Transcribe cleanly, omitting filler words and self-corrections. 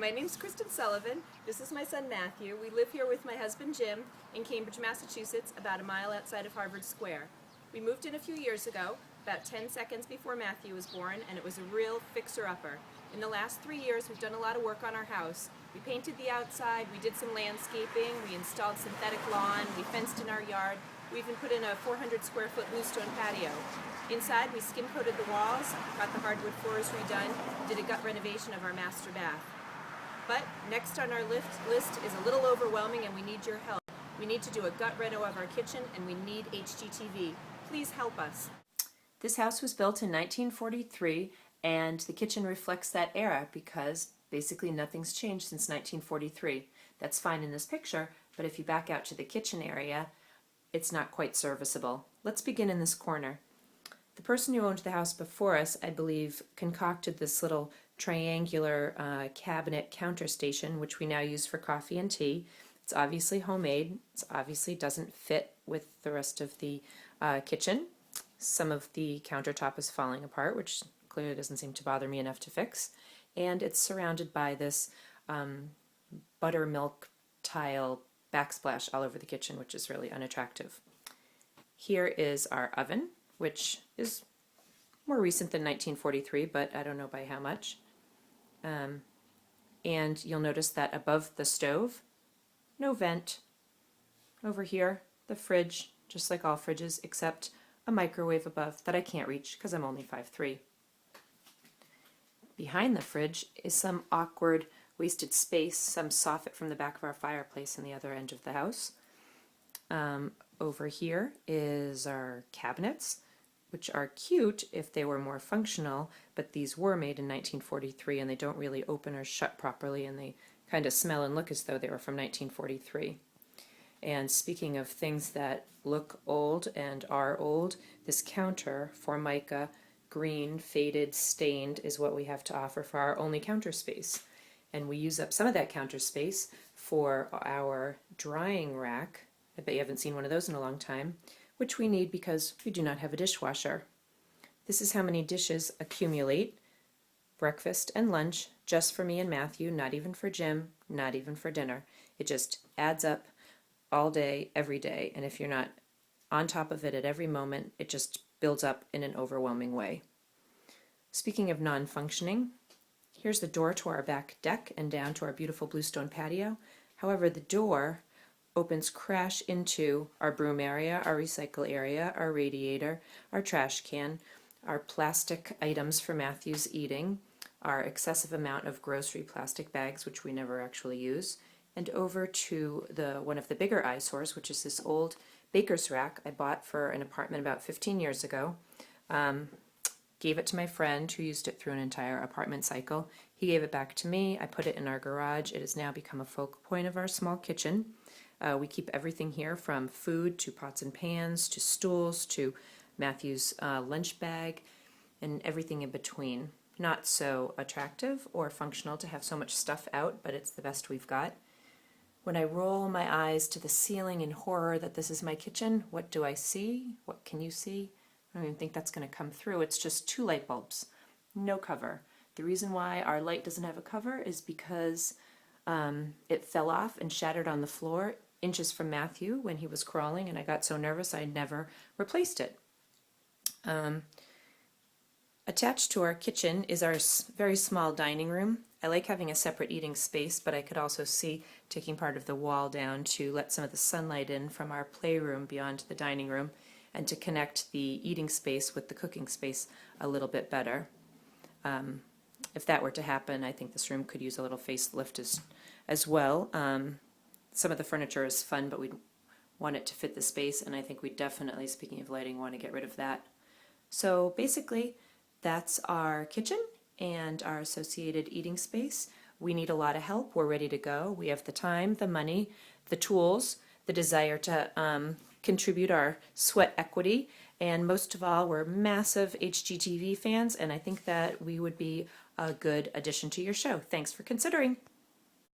my name's Kristen Sullivan. This is my son Matthew. We live here with my husband Jim in Cambridge, Massachusetts, about a mile outside of Harvard Square. We moved in a few years ago, about 10 seconds before Matthew was born, and it was a real fixer-upper. In the last 3 years, we've done a lot of work on our house. We painted the outside, we did some landscaping, we installed synthetic lawn, we fenced in our yard, we even put in a 400 square foot bluestone patio. Inside, we skim coated the walls, got the hardwood floors redone, did a gut renovation of our master bath. But next on our list is a little overwhelming and we need your help. We need to do a gut reno of our kitchen and we need HGTV. Please help us. This house was built in 1943 and the kitchen reflects that era because basically nothing's changed since 1943. That's fine in this picture, but if you back out to the kitchen area, it's not quite serviceable. Let's begin in this corner. The person who owned the house before us, I believe, concocted this little triangular cabinet counter station, which we now use for coffee and tea. It's obviously homemade. It obviously doesn't fit with the rest of the kitchen. Some of the countertop is falling apart, which clearly doesn't seem to bother me enough to fix. And it's surrounded by this buttermilk tile backsplash all over the kitchen, which is really unattractive. Here is our oven, which is more recent than 1943, but I don't know by how much. And you'll notice that above the stove, no vent. Over here, the fridge, just like all fridges, except a microwave above that I can't reach because I'm only 5'3". Behind the fridge is some awkward wasted space, some soffit from the back of our fireplace in the other end of the house. Over here is our cabinets, which are cute if they were more functional, but these were made in 1943 and they don't really open or shut properly and they kind of smell and look as though they were from 1943. And speaking of things that look old and are old, this counter, Formica, green, faded, stained, is what we have to offer for our only counter space. And we use up some of that counter space for our drying rack. I bet you haven't seen one of those in a long time, which we need because we do not have a dishwasher. This is how many dishes accumulate, breakfast and lunch, just for me and Matthew, not even for Jim, not even for dinner. It just adds up all day, every day, and if you're not on top of it at every moment, it just builds up in an overwhelming way. Speaking of non-functioning, here's the door to our back deck and down to our beautiful bluestone patio. However, the door opens crash into our broom area, our recycle area, our radiator, our trash can, our plastic items for Matthew's eating, our excessive amount of grocery plastic bags, which we never actually use, and over to one of the bigger eyesores, which is this old baker's rack I bought for an apartment about 15 years ago. Gave it to my friend who used it through an entire apartment cycle. He gave it back to me. I put it in our garage. It has now become a focal point of our small kitchen. We keep everything here from food to pots and pans to stools to Matthew's lunch bag and everything in between. Not so attractive or functional to have so much stuff out, but it's the best we've got. When I roll my eyes to the ceiling in horror that this is my kitchen, what do I see? What can you see? I don't even think that's going to come through. It's just 2 light bulbs, no cover. The reason why our light doesn't have a cover is because it fell off and shattered on the floor inches from Matthew when he was crawling, and I got so nervous I never replaced it. Attached to our kitchen is our very small dining room. I like having a separate eating space, but I could also see taking part of the wall down to let some of the sunlight in from our playroom beyond the dining room and to connect the eating space with the cooking space a little bit better. If that were to happen, I think this room could use a little facelift as well. Some of the furniture is fun, but we want it to fit the space, and I think we definitely, speaking of lighting, want to get rid of that. So basically, that's our kitchen and our associated eating space. We need a lot of help. We're ready to go. We have the time, the money, the tools, the desire to contribute our sweat equity, and most of all, we're massive HGTV fans, and I think that we would be a good addition to your show. Thanks for considering.